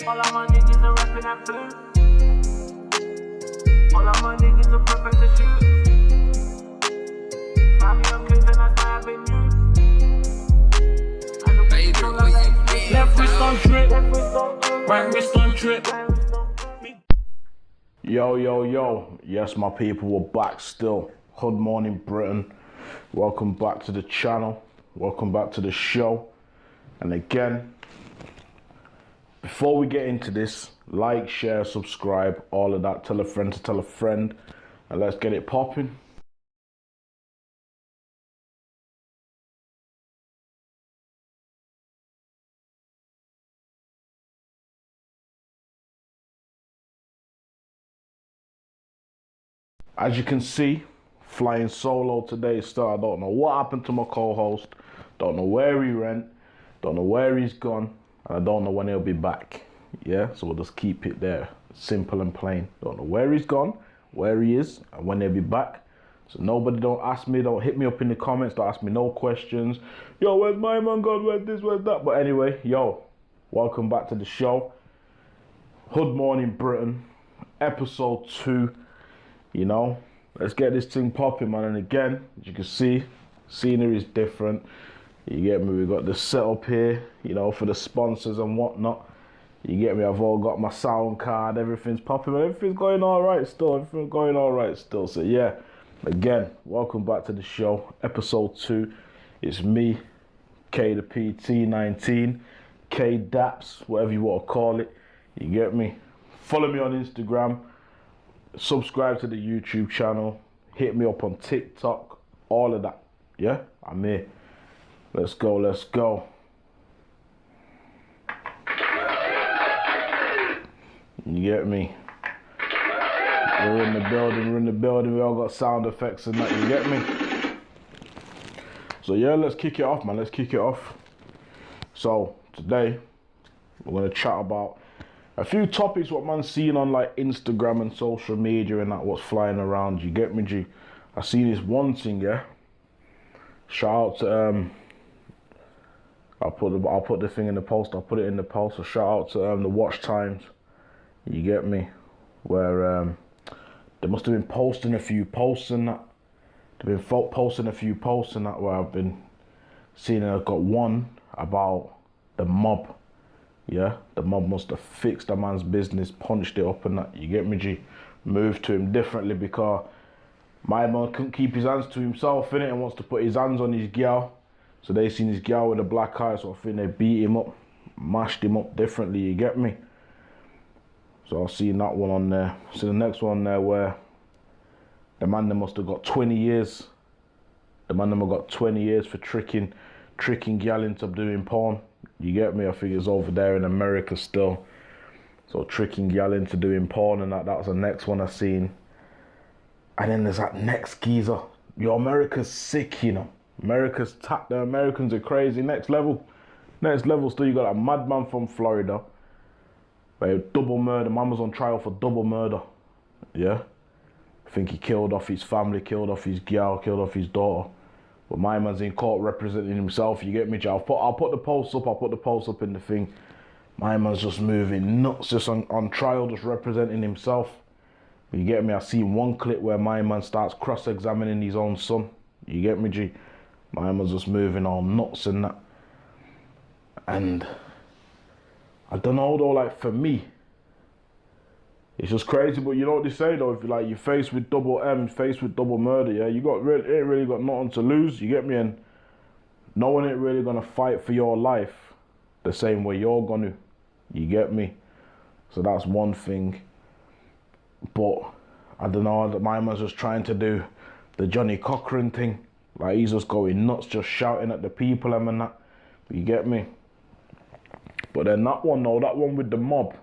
All of my niggas are rapping that blue. All of my niggas are prepping to shoot. Find me on clips and that's my avenue. Left wrist on trip, right wrist on trip. Yo. Yes, my people, we're back still. Good morning, Britain. Welcome back to the channel. Welcome back to the show. And again, before we get into this, like, share, subscribe, all of that. Tell a friend to tell a friend. And let's get it popping. As you can see, flying solo today still. I don't know what happened to my co-host. Don't know where he went. Don't know where he's gone. And I don't know when he'll be back. Yeah, so we'll just keep it there. Simple and plain. Don't know where he's gone, where he is, and when he'll be back. So nobody don't ask me, don't hit me up in the comments, don't ask me no questions. Yo, where's my man gone, where's this, where's that? But anyway, yo, welcome back to the show. Good morning, Britain. Episode 2. You know, let's get this thing popping, man. And again, as you can see, scenery is different. You get me? We got the setup here, you know, for the sponsors and whatnot. You get me? I've all got my sound card. Everything's popping. Everything's going all right still. Everything's going all right still. So yeah, again, welcome back to the show. Episode 2. It's me, K the PT19, K Daps, whatever you want to call it. You get me? Follow me on Instagram. Subscribe to the YouTube channel. Hit me up on TikTok. All of that. Yeah, I'm here. Let's go. You get me? We're in the building. We all got sound effects and that. You get me? So yeah, let's kick it off, man. Let's kick it off. So today, we're going to chat about a few topics what man's seen on like Instagram and social media and that what's flying around. You get me, G? I seen this one thing, yeah. Shout out to I'll put the thing in the post. I'll put it in the post. So shout out to the watch times. You get me? Where they must have been posting a few posts and that. They've been posting a few posts and that where I've been seeing. And I've got one about the mob. Yeah, the mob must have fixed a man's business, punched it up and that. You get me, G? Moved to him differently because my man couldn't keep his hands to himself, innit, and wants to put his hands on his gal. So they seen his gal with a black eye, so I think they beat him up, mashed him up differently, you get me? So I've seen that one on there. So the next one there where the man them must have got 20 years. The man them have got 20 years for tricking gal into doing porn. You get me? I think it's over there in America still. So tricking gal into doing porn and that was the next one I seen. And then there's that next geezer. Yo, America's sick, you know. The Americans are crazy. Next level still. You got a madman from Florida. Where double murder. Man was on trial for double murder. Yeah. I think he killed off his family, killed off his gal, killed off his daughter. But my man's in court representing himself. You get me, I'll put the post up. I'll put the post up in the thing. My man's just moving nuts, just on trial, just representing himself. You get me? I seen one clip where my man starts cross-examining his own son. You get me, G? My man's just moving all nuts and that. And I don't know though, like for me, it's just crazy. But you know what they say though, if you're faced with double M, faced with double murder, yeah, you ain't really got nothing to lose. You get me? And no one ain't really gonna fight for your life the same way you're gonna. You get me? So that's one thing. But I don't know, my man's just trying to do the Johnny Cochran thing. Like he's just going nuts, just shouting at the people and that. You get me? But then that one with the mob.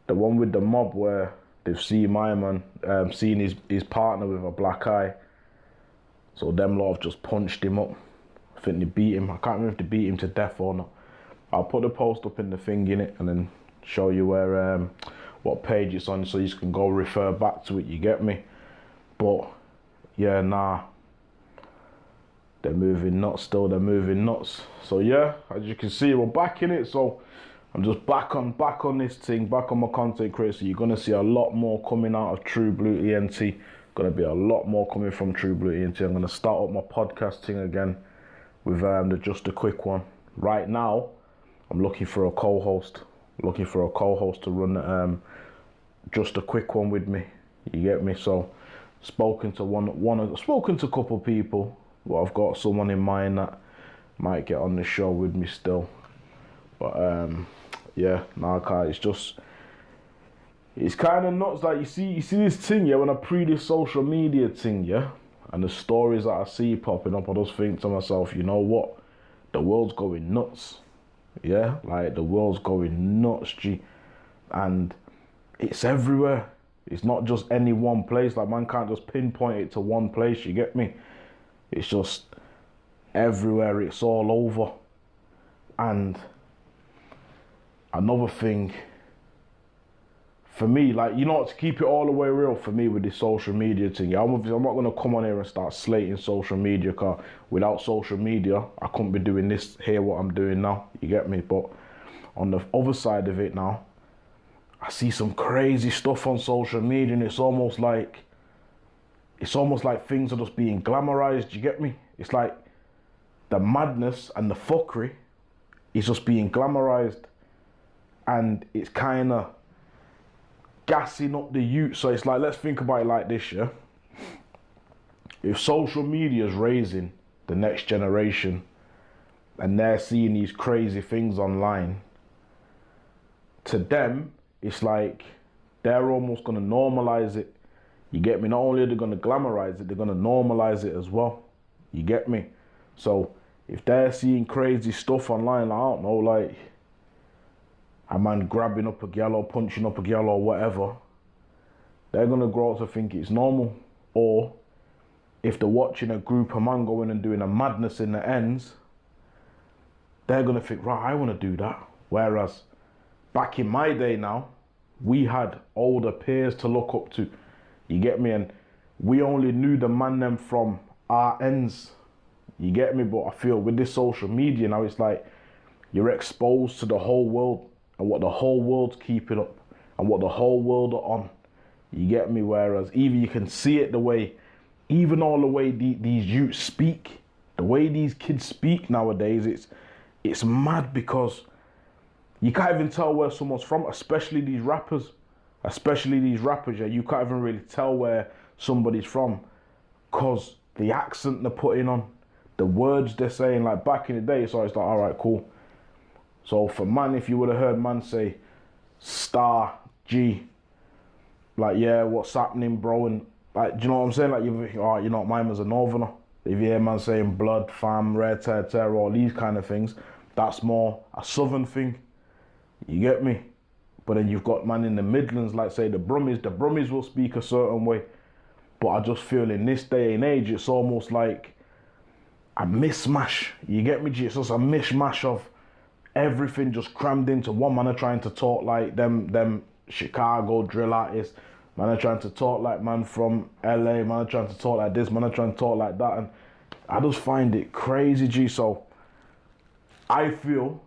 The one with the mob where they've seen my man, seen his partner with a black eye. So them lot have just punched him up. I think they beat him. I can't remember if they beat him to death or not. I'll put the post up in the thing in it and then show you where what page it's on so you can go refer back to it, you get me? But yeah, nah. They're moving nuts still, they're moving nuts. So yeah, as you can see, we're back in it. So I'm just back on this thing, back on my content creation. So you're gonna see a lot more coming out of True Blue ENT. Gonna be a lot more coming from True Blue ENT. I'm gonna start up my podcasting again with the Just a Quick One. Right now, I'm looking for a co-host. To run Just a Quick One with me. You get me? So spoken to a couple people, but I've got someone in mind that might get on the show with me still. But yeah, it's kind of nuts. Like you see this thing, yeah, when I pre this social media thing, yeah, and the stories that I see popping up, I just think to myself, you know what, the world's going nuts, yeah, like the world's going nuts, G, and it's everywhere. It's not just any one place. Like, man can't just pinpoint it to one place, you get me? It's just everywhere. It's all over. And another thing, for me, like, you know, to keep it all the way real for me with this social media thing, yeah, I'm not going to come on here and start slating social media, because without social media, I couldn't be doing this here, what I'm doing now, you get me? But on the other side of it now, I see some crazy stuff on social media, and it's almost like things are just being glamorized, you get me? It's like the madness and the fuckery is just being glamorized, and it's kind of gassing up the youth. So it's like, let's think about it like this, yeah? If social media is raising the next generation and they're seeing these crazy things online, to them, it's like they're almost going to normalize it. You get me? Not only are they going to glamorize it, they're going to normalize it as well. You get me? So if they're seeing crazy stuff online, I don't know, like a man grabbing up a girl or punching up a girl or whatever, they're going to grow up to think it's normal. Or if they're watching a group of men going and doing a madness in the ends, they're going to think, right, I want to do that. Whereas back in my day now, we had older peers to look up to, you get me? And we only knew the man them from our ends, you get me? But I feel with this social media now, it's like you're exposed to the whole world and what the whole world's keeping up and what the whole world are on, you get me? Whereas even you can see it the way, even all the way these youths speak, the way these kids speak nowadays, it's mad, because you can't even tell where someone's from, especially these rappers, yeah, you can't even really tell where somebody's from, because the accent they're putting on, the words they're saying. Like back in the day, so it's like, all right, cool. So for man, if you would have heard man say star G, like, yeah, what's happening, bro? And like, do you know what I'm saying? Like, you think, all right, you know, mine was a northerner. If you hear man saying blood, fam, red, tear, all these kind of things, that's more a southern thing. You get me? But then you've got man in the Midlands, like say the Brummies will speak a certain way. But I just feel in this day and age, it's almost like a mismatch. You get me? It's just a mishmash of everything just crammed into one. Man are trying to talk like them Chicago drill artists. Man are trying to talk like man from LA. Man are trying to talk like this. Man are trying to talk like that. And I just find it crazy, G. So I feel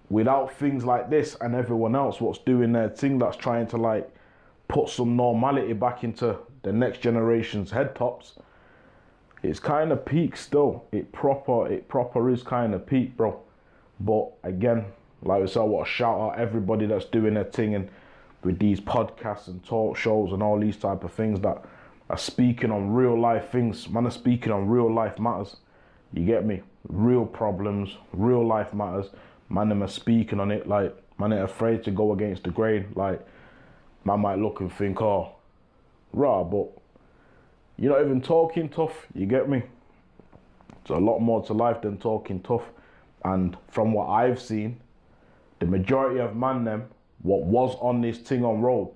without things like this and everyone else what's doing their thing, that's trying to like put some normality back into the next generation's head tops, it's kind of peak still. It proper is kind of peak, bro. But again, like I said, I want to shout out everybody that's doing their thing and with these podcasts and talk shows and all these type of things that are speaking on real life things. Man are speaking on real life matters. You get me? Real problems, real life matters. Man them are speaking on it. Like, man ain't afraid to go against the grain. Like, man might look and think, oh, rah, but you're not even talking tough, you get me? There's a lot more to life than talking tough. And from what I've seen, the majority of man them, what was on this thing on road,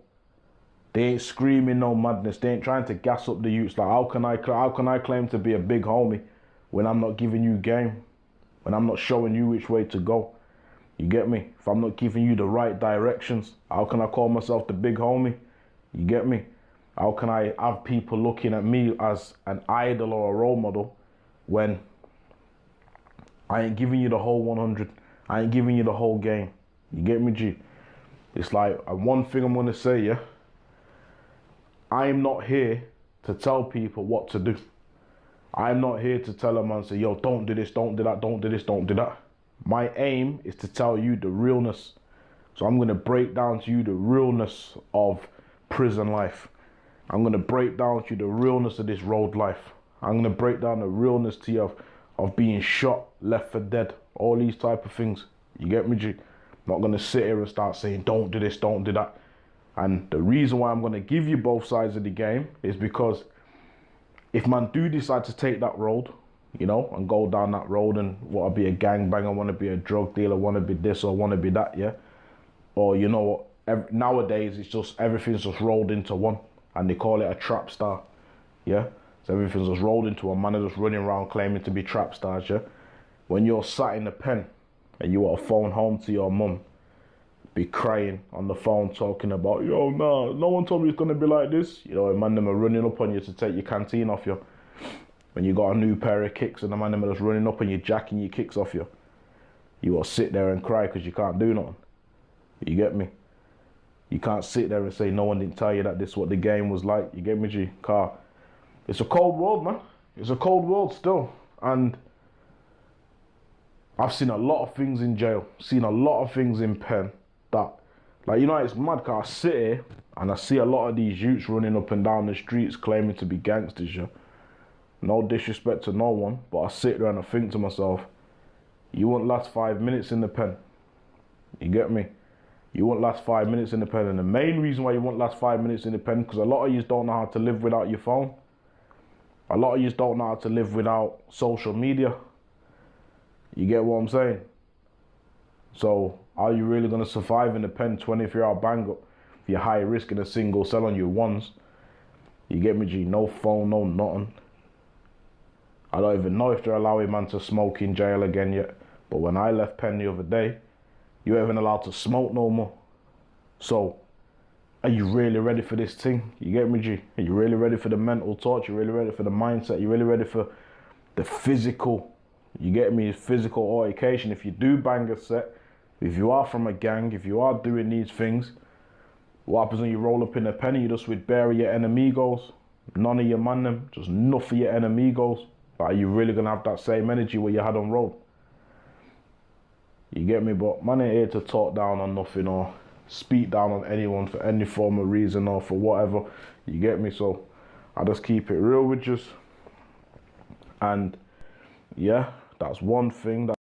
they ain't screaming no madness. They ain't trying to gas up the youths. Like, how can I claim to be a big homie when I'm not giving you game? When I'm not showing you which way to go? You get me? If I'm not giving you the right directions, how can I call myself the big homie? You get me? How can I have people looking at me as an idol or a role model when I ain't giving you the whole 100? I ain't giving you the whole game. You get me, G? It's like, one thing I'm gonna say, yeah? I'm not here to tell people what to do. I'm not here to tell them and say, yo, don't do this, don't do that, don't do this, don't do that. My aim is to tell you the realness. So I'm gonna break down to you the realness of prison life. I'm gonna break down to you the realness of this road life. I'm gonna break down the realness to you of being shot, left for dead, all these type of things. You get me, G? I'm not gonna sit here and start saying, don't do this, don't do that. And the reason why I'm gonna give you both sides of the game is because if man do decide to take that road, you know, and go down that road and want to be a gangbanger, want to be a drug dealer, want to be this or want to be that, yeah? Or, you know what, nowadays it's just, everything's just rolled into one. And they call it a trap star, yeah? So everything's just rolled into a man just running around claiming to be trap stars, yeah? When you're sat in the pen and you want to phone home to your mum, be crying on the phone talking about, yo, nah, no one told me it's going to be like this. You know, a man them are running up on you to take your canteen off you. When you got a new pair of kicks and the man them are just running up and you're jacking your kicks off you. You will sit there and cry because you can't do nothing. You get me? You can't sit there and say no one didn't tell you that this is what the game was like. You get me, G? Car. It's a cold world, man. It's a cold world still. And I've seen a lot of things in jail. Seen a lot of things in pen that, like, you know, it's mad because I sit here and I see a lot of these youths running up and down the streets claiming to be gangsters, yeah? No disrespect to no one, but I sit there and I think to myself, you won't last 5 minutes in the pen. You get me? You won't last 5 minutes in the pen. And the main reason why you won't last 5 minutes in the pen, because a lot of you don't know how to live without your phone. A lot of you don't know how to live without social media. You get what I'm saying? So, are you really going to survive in the pen 24-hour bang up if you're high risk in a single cell on your ones? You get me, G? No phone, no nothing. I don't even know if they're allowing man to smoke in jail again yet. But when I left pen the other day, you ain't even allowed to smoke no more. So, are you really ready for this thing? You get me, G? Are you really ready for the mental torture? You really ready for the mindset? You really ready for the physical? You get me? Physical altercation. If you do bang a set, if you are from a gang, if you are doing these things, what happens when you roll up in a penny? You just with bare your enemigos, none of your man them, just enough of your enemigos. Like, are you really gonna have that same energy what you had on road? You get me? But man ain't here to talk down on nothing or speak down on anyone for any form of reason or for whatever. You get me? So I just keep it real with you. And yeah, that's one thing that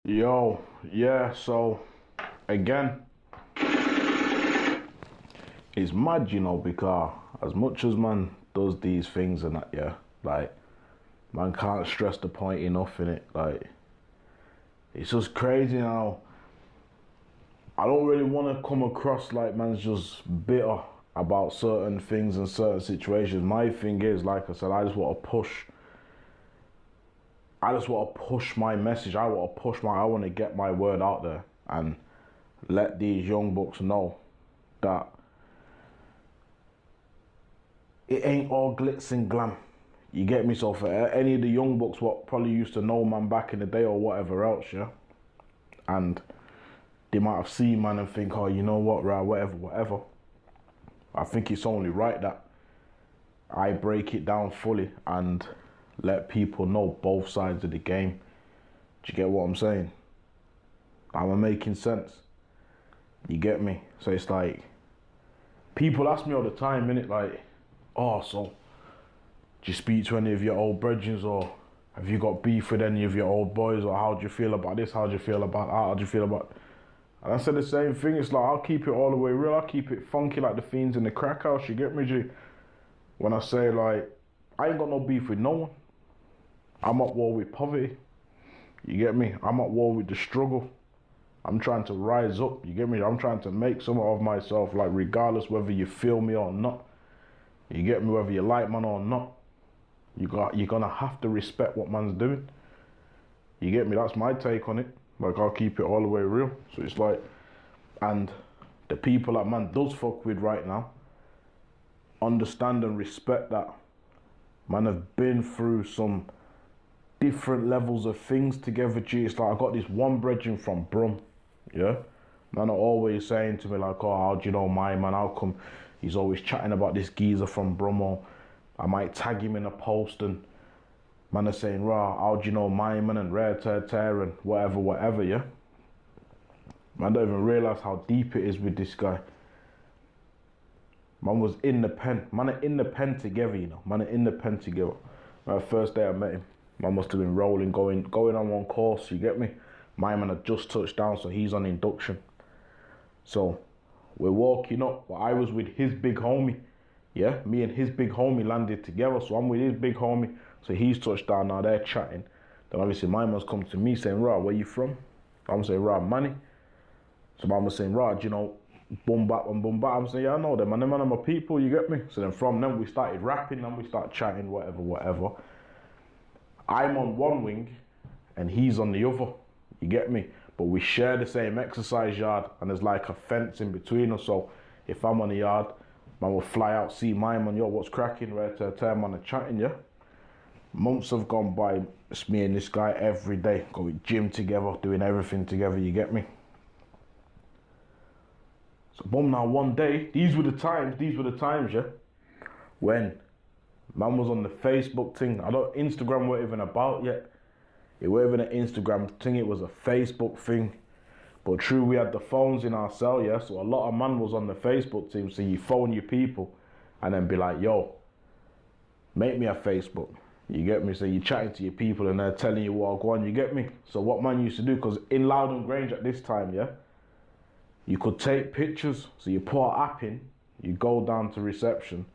yo, yeah, so again, it's mad, you know, because as much as man does these things and that, yeah, like, man can't stress the point enough in it. Like, it's just crazy now. I don't really want to come across like man's just bitter about certain things and certain situations. My thing is, like I said, I just want to push my message. I want to get my word out there and let these young bucks know that it ain't all glitz and glam. You get me? So for any of the young bucks what probably used to know man back in the day or whatever else, yeah, and they might have seen man and think, oh, you know what, right, whatever. I think it's only right that I break it down fully and let people know both sides of the game. Do you get what I'm saying? Am I making sense? You get me? So it's like, people ask me all the time, innit, like, oh, so do you speak to any of your old brethren, or have you got beef with any of your old boys, or how do you feel about this, how do you feel about that, how do you feel about... And I said the same thing. It's like, I'll keep it all the way real. I'll keep it funky like the fiends in the crack house. You get me, G? When I say, like, I ain't got no beef with no one. I'm at war with poverty. You get me? I'm at war with the struggle. I'm trying to rise up, you get me? I'm trying to make something of myself, like regardless whether you feel me or not. You get me? Whether you like man or not. You're gonna have to respect what man's doing. You get me? That's my take on it. Like, I'll keep it all the way real. So it's like, and the people that man does fuck with right now, understand and respect that man have been through some different levels of things together. G, it's like I got this one brethren from Brum, yeah. Man are always saying to me like, oh, how do you know my man? How come he's always chatting about this geezer from Brum? Or I might tag him in a post and man are saying, rah, how do you know my man and rare tear and whatever, yeah. Man don't even realise how deep it is with this guy. Man was in the pen. Man are in the pen together, you know. Man are in the pen together. First day I met him, man must have been rolling, going on one course, you get me? My man had just touched down, so he's on induction. So we're walking up, but I was with his big homie. Yeah, me and his big homie landed together, so I'm with his big homie. So he's touched down, now they're chatting. Then obviously my man's come to me saying, rah, where you from? I'm saying, rah, money. So my was saying, rah, do you know, boom bap and boom bap. I'm saying, yeah, I know them, man, them are my people, you get me? So then from them we started rapping, and we start chatting, whatever. I'm on one wing and he's on the other, you get me? But we share the same exercise yard and there's like a fence in between us. So if I'm on the yard, man will fly out, see my man, yo, what's cracking, right to time on the chatting, yeah? Months have gone by, it's me and this guy every day, going gym together, doing everything together, you get me? So boom, now one day, these were the times, yeah? When man was on the Facebook thing. Instagram weren't even about yet. It wasn't even an Instagram thing, it was a Facebook thing. But true, we had the phones in our cell, yeah? So a lot of man was on the Facebook team. So you phone your people and then be like, yo, make me a Facebook. You get me? So you're chatting to your people and they're telling you what go on, you get me? So what man used to do, because in Loudon Grange at this time, yeah, you could take pictures. So you put an app in, you go down to reception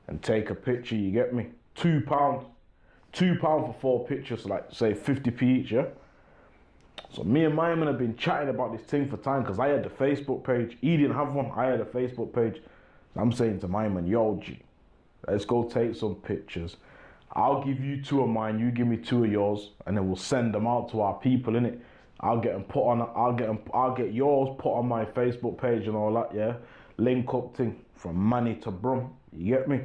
and take a picture, you get me? £2. £2 for 4 pictures, like say 50p each, yeah? So me and my man have been chatting about this thing for time, because I had the Facebook page. He didn't have one, I had a Facebook page. So I'm saying to my man, yo G, let's go take some pictures. I'll give you 2 of mine, you give me 2 of yours, and then we'll send them out to our people, innit? I'll get them put on, I'll get yours put on my Facebook page and all that, yeah? Link up thing from Manny to Brum, you get me?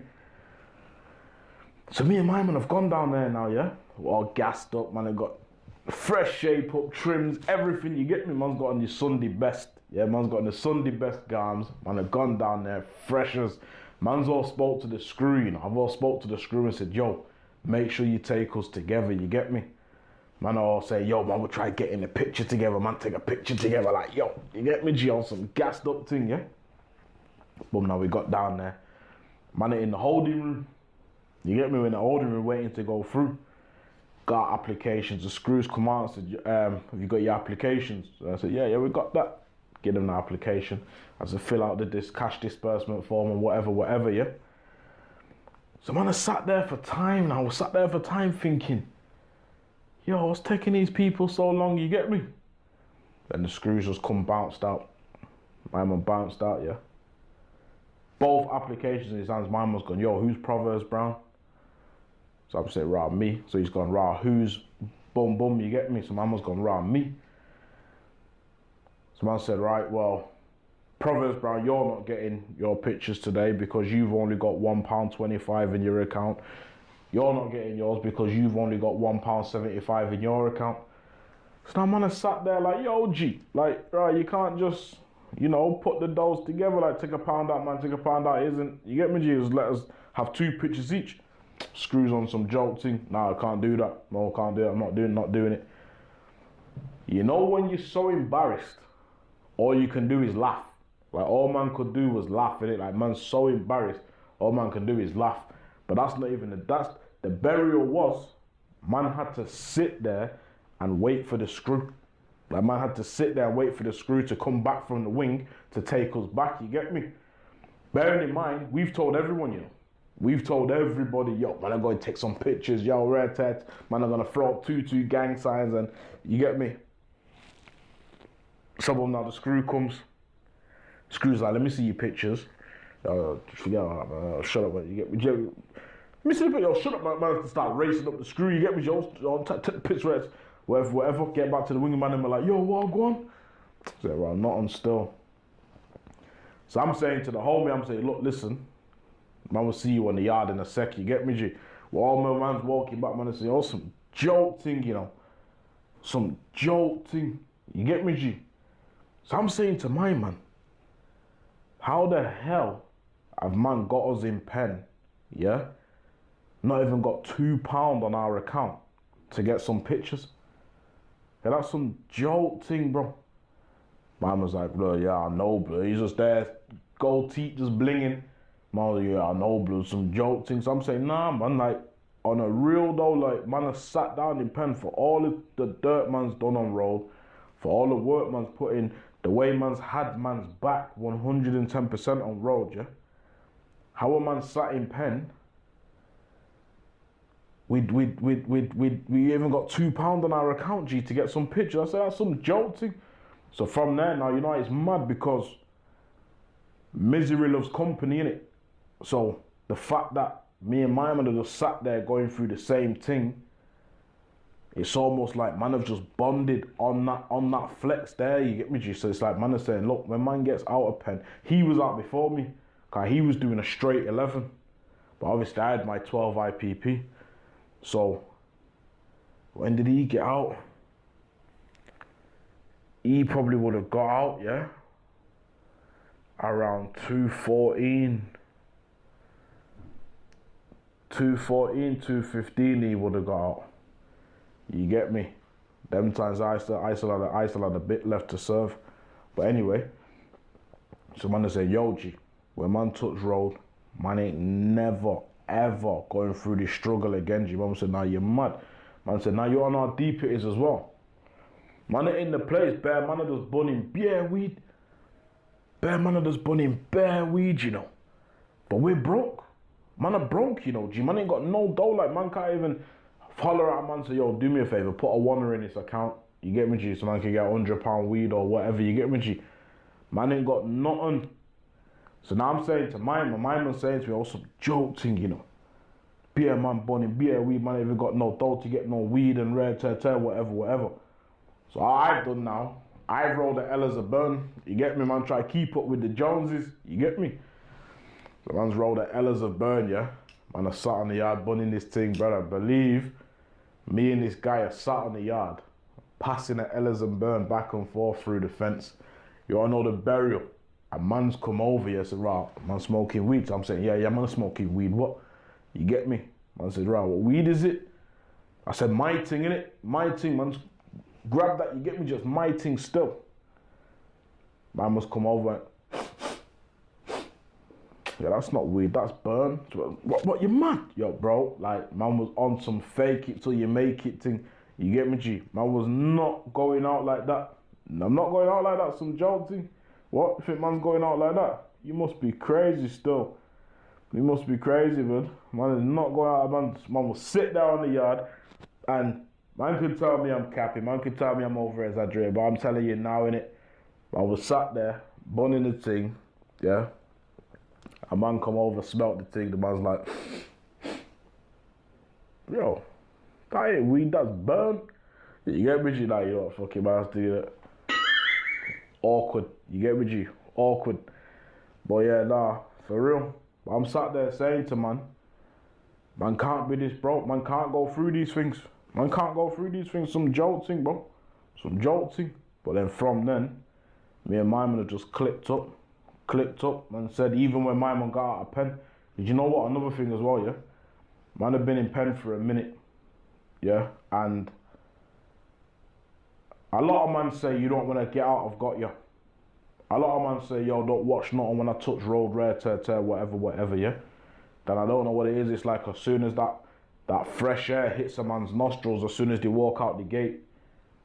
So me and my man have gone down there now, yeah? We're all gassed up, man. I got fresh shape up, trims, everything, you get me? Man's got on the Sunday best, yeah? Man's got on the Sunday best garms. Man, I've gone down there, fresh as. Man's all spoke to the screw, you know? I've all spoke to the screw and said, yo, make sure you take us together, you get me? Man, I all say, yo, man, we'll try getting a picture together, man. Take a picture together, like, yo, you get me, G, on some gassed up thing, yeah? Boom, now we got down there. Man, in the holding room. You get me? We're in the holding room waiting to go through. Got applications. The screws come out and said, have you got your applications? So I said, yeah, we got that. Give them the application. I said, fill out this cash disbursement form and whatever, yeah? So man, I sat there for time now. I sat there for time thinking, yo, what's taking these people so long, you get me? Then the screws just come bounced out. My man bounced out, yeah? Both applications in his hands, my man's gone, yo, who's Proverbs Brown? So I'm saying, rah, me. So he's gone, rah, who's boom, boom, you get me? So my man's gone, rah, me. So man said, right, well, Proverbs Brown, you're not getting your pictures today because you've only got £1.25 in your account. You're not getting yours because you've only got £1.75 in your account. So now man, I sat there like, yo, G, like, right, you can't just, you know, put the dolls together, like take a pound out, man, take a pound out, isn't, you get me, G? Just let us have 2 pictures each. Screws on some joke thing. Nah, I can't do that. No, I can't do it. I'm not doing it. You know when you're so embarrassed, all you can do is laugh. Like all man could do was laugh at it. Like man's so embarrassed, all man can do is laugh. But that's not even the burial was, man had to sit there and wait for the screw. Like man had to sit there and wait for the screw to come back from the wing to take us back, you get me? Bearing in mind, we've told everyone, you know. We've told everybody, yo, man, I'm going to take some pictures, yo, rare tat, man, I'm going to throw up 2 gang signs and, you get me? Some of them now the screw comes. Screw's like, let me see your pictures. Forget about that, man. Shut up, man. You get me? Let me see the picture. Shut up, man. Man, to start racing up the screw. You get me? Take the picture, whatever. Get back to the wingman and be like, yo, what, go on? Say, right, not on still. So I'm saying to the homie, I'm saying, look, listen, man will see you on the yard in a sec, you get me, G? Well, all my man's walking back, man, and say, oh, some joke thing, you know. Some joke thing. You get me, G? So I'm saying to my man, how the hell have man got us in pen, yeah? Not even got £2 on our account to get some pictures? Yeah, that's some joke thing, bro. Man was like, bro, yeah, I know, bro. He's just there, gold teeth just blinging. Man was like, yeah, I know, bro, some joke things. So I'm saying, nah, man, like, on a real though, like, man has sat down in pen for all of the dirt man's done on road, for all the work man's put in, the way man's had man's back 110% on road, yeah? How a man sat in pen, we even got £2 on our account, G, to get some pictures. I said, that's some joke thing. So from there now, you know, it's mad because misery loves company, innit? So the fact that me and my man have just sat there going through the same thing, it's almost like man have just bonded on that flex there, you get me, G? So it's like man is saying, look, when man gets out of pen, he was out before me, cause he was doing a straight 11. But obviously I had my 12 IPP. So when did he get out? He probably would have got out, yeah? Around 215 he would have got out. You get me? Them times I still had a bit left to serve. But anyway, so man say, yo G, when man touch road, man ain't never, ever going through this struggle again, G. Man said, nah, you're mad. Man said, nah, you don't know how deep it is as well. Man in the place, bare man are just bunning bare weed. Bare man are just bunning bare weed, you know. But we're broke. Man are broke, you know, G. Man ain't got no dough, like man can't even holler at man, say, yo, do me a favor, put a $1 in this account. You get me, G? So man can get £100 weed or whatever, you get me, G? Man ain't got nothing. So now I'm saying to my man's saying to me, also joke thing, you know. Beer man bunning, beer weed, man ain't even got no dough to get no weed and red, whatever. So I've done now, I've rolled the L as a burn. You get me, man? Try to keep up with the Joneses. You get me? The man's rolled the L as a burn, yeah? Man, I sat on the yard bunning this thing, brother. Believe me and this guy are sat on the yard, passing the L as a burn back and forth through the fence. You all know the burial. A man's come over here, said, right, man smoking weed. So I'm saying, yeah, man smoking weed. What? You get me? Man said, right, what weed is it? I said, my thing, innit? My thing, man. Grab that, you get me, just my thing still. Man must come over and, yeah, that's not weed, that's burn. What, you mad? Yo, bro, like, man was on some fake it till you make it thing. You get me, G? Man was not going out like that. I'm not going out like that, some joke thing. What? You think man's going out like that? You must be crazy still. You must be crazy, man. Man is not going out, man will sit there on the yard and man could tell me I'm capping, man could tell me I'm over exaggerating, but I'm telling you now, innit? I was sat there, bunning the thing, yeah? A man come over, smelt the thing, the man's like, yo, that ain't weed, that's burn. You get me, G? Like, you know, fucking man's doing that. Awkward, you get me, G? Awkward. But yeah, nah, for real. But I'm sat there saying to man can't be this broke, man can't go through these things. Man can't go through these things, some jolt thing, bro. Some jolt thing. But then from then, me and my man have just clicked up and said, even when my man got out of pen, did you know what, another thing as well, yeah? Man have been in pen for a minute, yeah? And a lot of man say, you don't want to get out, I've got you. A lot of man say, yo, don't watch nothing when I touch road, rare, tear, whatever, yeah? Then I don't know what it is, it's like as soon as that fresh air hits a man's nostrils, as soon as they walk out the gate,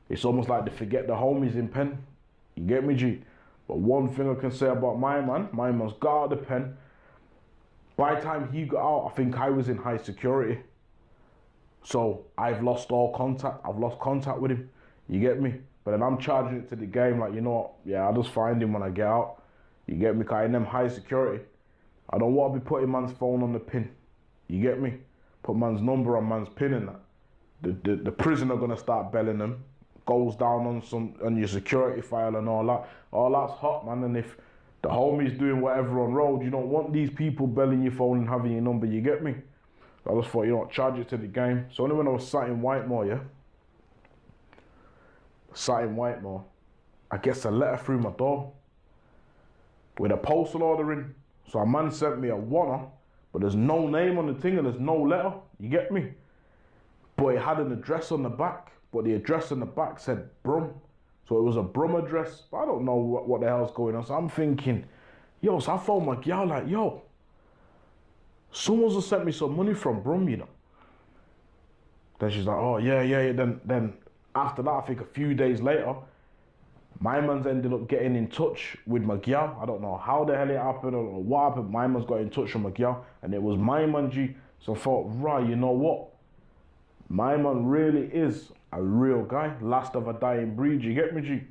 it's almost like they forget the homies in pen. You get me, G? But one thing I can say about my man's got out of the pen. By the time he got out, I think I was in high security. So I've lost all contact. I've lost contact with him. You get me? But then I'm charging it to the game, like, you know what, yeah, I'll just find him when I get out. You get me? Cause in them high security, I don't want to be putting man's phone on the pin. You get me? Put man's number on man's pin and that. The prison are gonna start belling them. Goes down on your security file and all that. All that's hot, man. And if the homie's doing whatever on road, you don't want these people belling your phone and having your number. You get me? I just thought, you know, charge it to the game. So only when I was sat in Whitemore, yeah, I gets a letter through my door with a postal order in. So a man sent me a wanna, but there's no name on the thing and there's no letter. You get me? But it had an address on the back, but the address on the back said Brum. So it was a Brum address. But I don't know what the hell's going on. So I'm thinking, yo, so I phoned my gal like, yo, someone's just sent me some money from Brum, you know. Then she's like, oh, yeah. Then after that, I think a few days later, my man's ended up getting in touch with my gal. I don't know how the hell it happened. I don't know what happened. My man's got in touch with my gal, and it was my man, G. So I thought, right, you know what? My man really is a real guy. Last of a dying breed. You get me, G?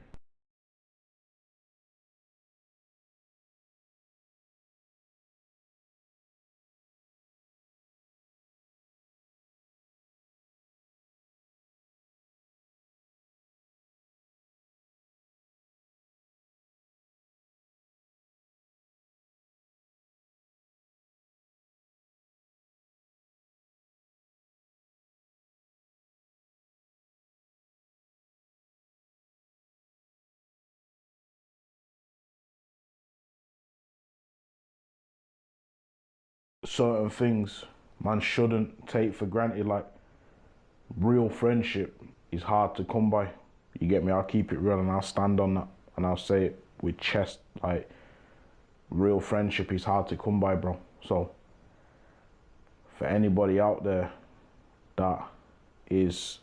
Certain things man shouldn't take for granted, like real friendship is hard to come by. You get me? I'll keep it real and I'll stand on that and I'll say it with chest, like real friendship is hard to come by, bro. So for anybody out there that is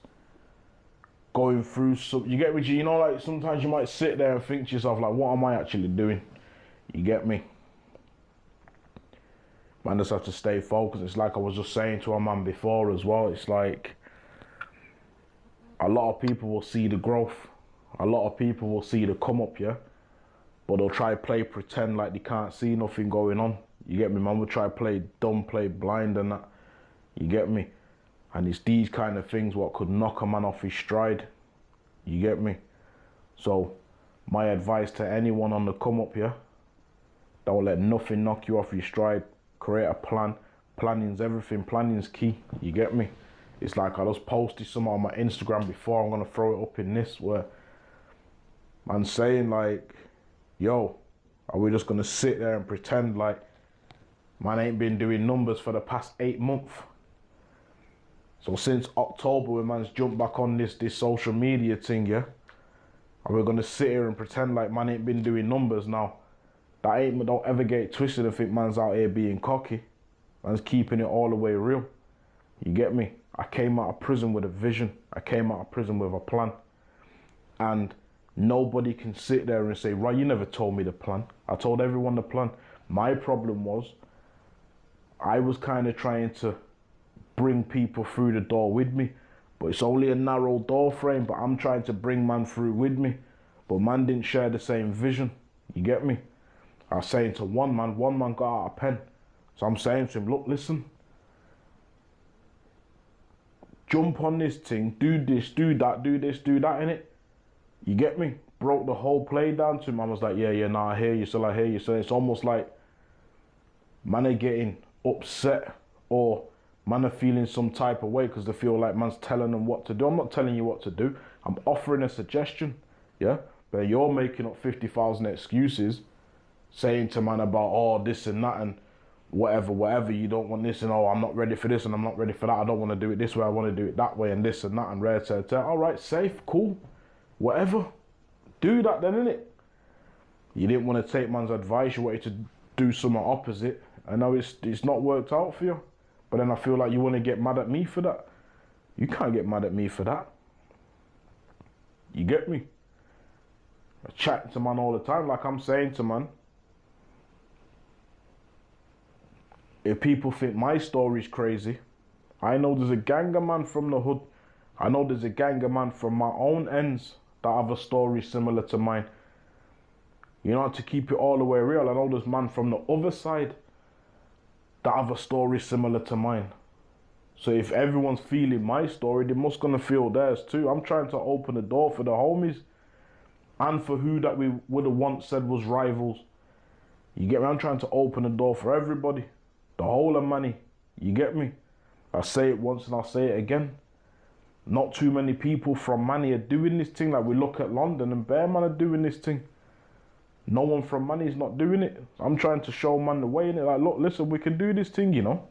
going through some, you get me, G? You know, like sometimes you might sit there and think to yourself, like, what am I actually doing? You get me? Man just have to stay focused. It's like I was just saying to a man before as well. It's like a lot of people will see the growth. A lot of people will see the come up, yeah? But they'll try pretend like they can't see nothing going on. You get me? Man will try play dumb, play blind and that. You get me? And it's these kind of things what could knock a man off his stride. You get me? So my advice to anyone on the come up, yeah? Don't let nothing knock you off your stride. Create a plan. Planning's everything. Planning's key. You get me? It's like I just posted some on my Instagram before. I'm gonna throw it up in this where man saying like, yo, are we just gonna sit there and pretend like man ain't been doing numbers for the past 8 months? So since October when man's jumped back on this social media thing, yeah? Are we gonna sit here and pretend like man ain't been doing numbers now? That ain't, don't ever get it twisted and think man's out here being cocky. Man's keeping it all the way real. You get me? I came out of prison with a vision. I came out of prison with a plan. And nobody can sit there and say, right, you never told me the plan. I told everyone the plan. My problem was I was kind of trying to bring people through the door with me. But it's only a narrow door frame, but I'm trying to bring man through with me. But man didn't share the same vision. You get me? I was saying to one man got out a pen. So I'm saying to him, look, listen. Jump on this thing, do this, do that, do this, do that, innit? You get me? Broke the whole play down to him. I was like, yeah, nah, I hear you, still I hear you. So it's almost like man are getting upset or man are feeling some type of way because they feel like man's telling them what to do. I'm not telling you what to do. I'm offering a suggestion, yeah? But you're making up 50,000 excuses saying to man about, oh, this and that and whatever, you don't want this and oh, I'm not ready for this and I'm not ready for that. I don't want to do it this way. I want to do it that way and this and that and rare. All right, safe, cool, whatever. Do that then, innit? You didn't want to take man's advice. You wanted to do something opposite. I know it's not worked out for you. But then I feel like you want to get mad at me for that. You can't get mad at me for that. You get me? I chat to man all the time. Like I'm saying to man, if people think my story's crazy, I know there's a gang of man from the hood. I know there's a gang of man from my own ends that have a story similar to mine. You know, to keep it all the way real, I know there's man from the other side that have a story similar to mine. So if everyone's feeling my story, they must gonna feel theirs too. I'm trying to open the door for the homies and for who that we would have once said was rivals. You get me? I'm trying to open the door for everybody. The whole of Manny. You get me? I say it once and I'll say it again. Not too many people from Manny are doing this thing. Like we look at London and Bear Man are doing this thing. No one from Manny is not doing it. I'm trying to show man the way in it. Like, look, listen, we can do this thing, you know.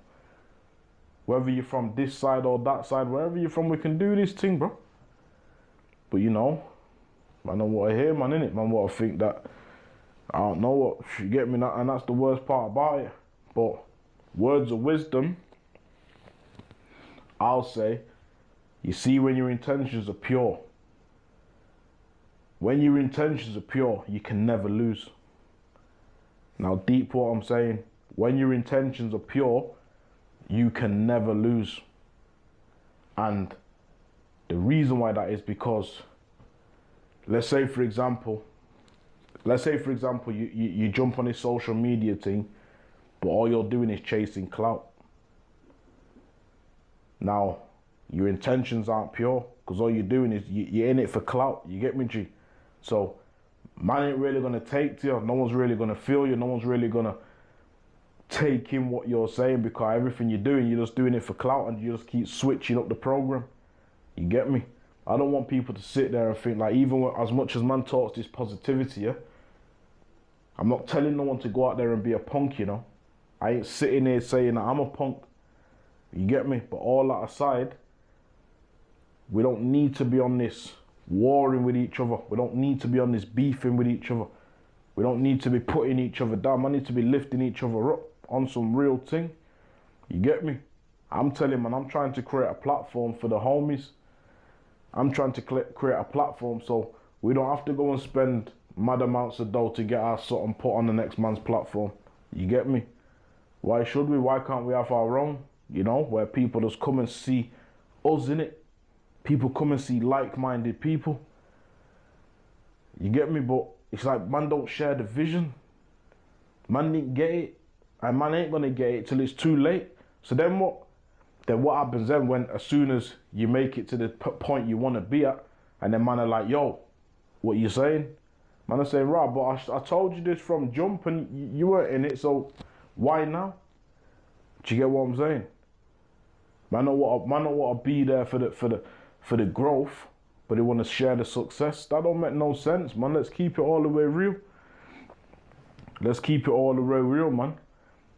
Whether you're from this side or that side, wherever you're from, we can do this thing, bro. But you know, man, don't want to hear, man, innit? Man, want to think that, I don't know what, you get me? And that's the worst part about it. But words of wisdom, I'll say, you see when your intentions are pure. When your intentions are pure, you can never lose. Now, deep what I'm saying, when your intentions are pure, you can never lose. And the reason why that is because, let's say for example, you jump on this social media thing, but all you're doing is chasing clout. Now, your intentions aren't pure because all you're doing is you're in it for clout. You get me, G? So, man ain't really gonna take to you. No one's really gonna feel you. No one's really gonna take in what you're saying because everything you're doing, you're just doing it for clout and you just keep switching up the program. You get me? I don't want people to sit there and think like, even as much as man talks this positivity, yeah, I'm not telling no one to go out there and be a punk, you know. I ain't sitting here saying that I'm a punk. You get me? But all that aside, we don't need to be on this warring with each other. We don't need to be on this beefing with each other. We don't need to be putting each other down. I need to be lifting each other up on some real thing. You get me? I'm telling man, I'm trying to create a platform for the homies. I'm trying to create a platform so we don't have to go and spend mad amounts of dough to get our something put on the next man's platform. You get me? Why should we? Why can't we have our own? You know, where people just come and see us in it. People come and see like-minded people. You get me? But it's like man don't share the vision. Man didn't get it. And man ain't gonna get it till it's too late. So then what? Then what happens then when as soon as you make it to the point you want to be at, and then man are like, yo, what you saying? Man are saying, right, but I told you this from jump and you weren't in it, so why now? Do you get what I'm saying? Man don't want to be there for the growth, but they want to share the success. That don't make no sense, man. Let's keep it all the way real. Let's keep it all the way real, man.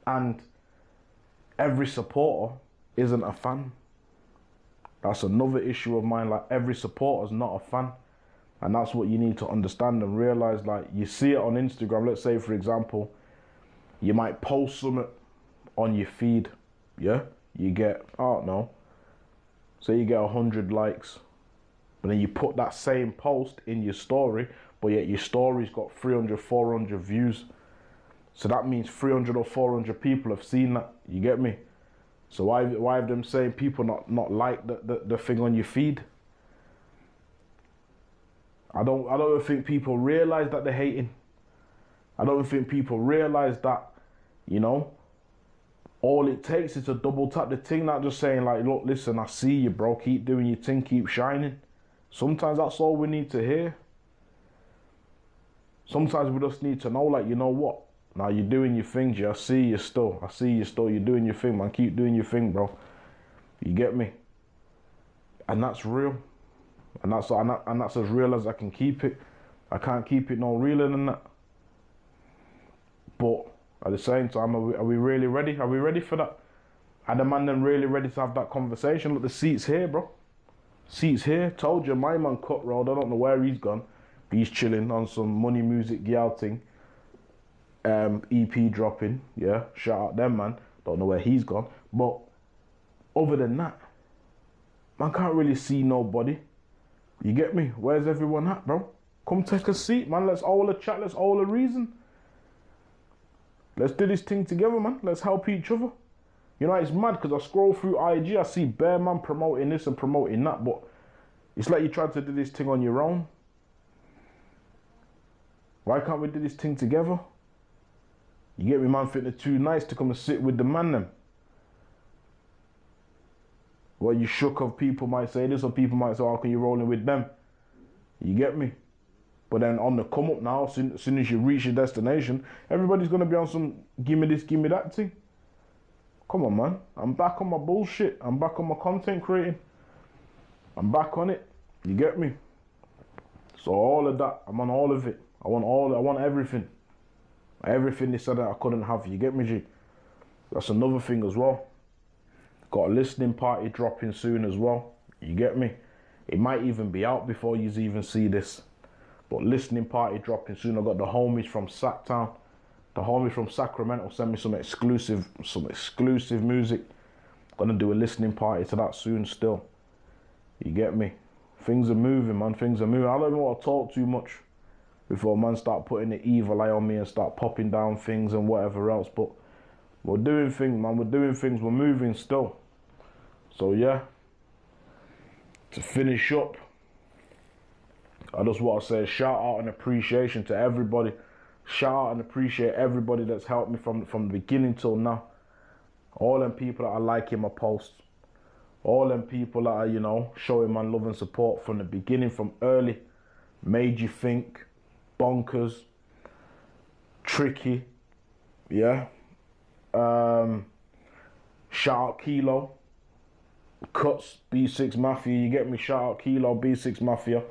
And every supporter isn't a fan. That's another issue of mine. Like, every supporter's not a fan. And that's what you need to understand and realize. Like, you see it on Instagram. Let's say, for example, you might post something on your feed. Yeah? You get, I don't know, say you get 100 likes. But then you put that same post in your story, but yet your story's got 300, 400 views. So that means 300 or 400 people have seen that. You get me? So why have them saying people not like the thing on your feed? I don't think people realize that they're hating. I don't think people realize that, you know, all it takes is to double tap the thing, not just saying like, look, listen, I see you, bro. Keep doing your thing, keep shining. Sometimes that's all we need to hear. Sometimes we just need to know, like, you know what? Now you're doing your thing, G. I see you still. You're doing your thing, man. Keep doing your thing, bro. You get me? And that's real. And that's as real as I can keep it. I can't keep it no realer than that. But at the same time, are we really ready? Are we ready for that? Are the man then really ready to have that conversation? Look, the seat's here, bro. Seat's here. Told you, my man Cut Road. I don't know where he's gone. He's chilling on some money music gal thing. EP dropping. Yeah, shout out them, man. Don't know where he's gone. But other than that, man can't really see nobody. You get me? Where's everyone at, bro? Come take a seat, man. Let's all a chat. Let's all a reason. Let's do this thing together, man. Let's help each other. You know, it's mad because I scroll through IG, I see bare man promoting this and promoting that, but it's like you tried to do this thing on your own. Why can't we do this thing together? You get me, man? Think they're too nice to come and sit with the man them. Well, you shook of people might say this, or people might say, how can you rolling with them? You get me? But then on the come up now, as soon as you reach your destination, everybody's gonna be on some give me this, give me that thing. Come on, man. I'm back on my bullshit. I'm back on my content creating. I'm back on it. You get me? So all of that, I'm on all of it. I want everything. Everything they said that I couldn't have. You get me, G? That's another thing as well. Got a listening party dropping soon as well. You get me? It might even be out before you even see this. But listening party dropping soon. I got the homies from Sacktown. The homies from Sacramento sent me some exclusive music. Gonna do a listening party to that soon still. You get me? Things are moving, man. Things are moving. I don't even want to talk too much before man start putting the evil eye on me and start popping down things and whatever else. But we're doing things, man. We're doing things. We're moving still. So yeah, to finish up, I just want to say a shout out and appreciation to everybody. Shout out and appreciate everybody that's helped me from the beginning till now. All them people that are liking my posts. All them people that are, you know, showing my love and support from the beginning, from early. Made You Think, Bonkers, Tricky, yeah. Shout out Kilo, Cuts, B6 Mafia, you get me? Shout out Kilo, B6 Mafia.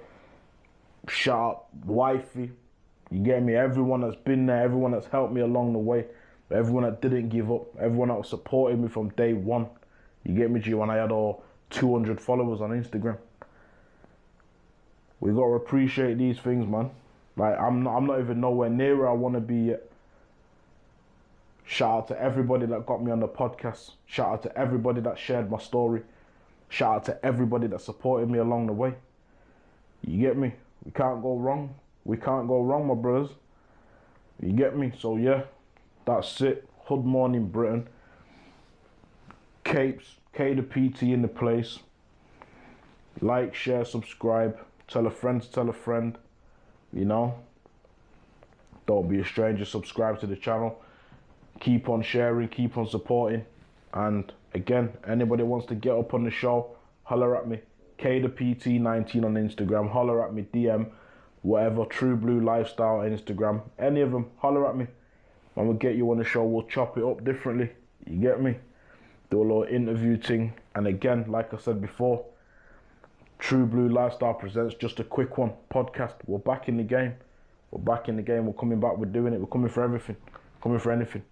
Shout out Wifey, you get me? Everyone that's been there, everyone that's helped me along the way, everyone that didn't give up, everyone that was supporting me from day one. You get me, G? When I had all 200 followers on Instagram. We gotta appreciate these things, man. Like, I'm not even nowhere near where I wanna be yet. Shout out to everybody that got me on the podcast. Shout out to everybody that shared my story. Shout out to everybody that supported me along the way. You get me? We can't go wrong. We can't go wrong, my brothers. You get me? So yeah, that's it. Hood Morning Britain. Capes, K the PT in the place. Like, share, subscribe. Tell a friend to tell a friend. You know? Don't be a stranger. Subscribe to the channel. Keep on sharing, keep on supporting. And again, anybody wants to get up on the show, holler at me. K the PT19 on Instagram. Holler at me, DM, whatever. True Blue Lifestyle on Instagram. Any of them, holler at me. When we get you on the show, we'll chop it up differently. You get me? Do a little interview thing. And again, like I said before, True Blue Lifestyle presents just a quick one podcast. We're back in the game. We're back in the game. We're coming back. We're doing it. We're coming for everything. Coming for anything.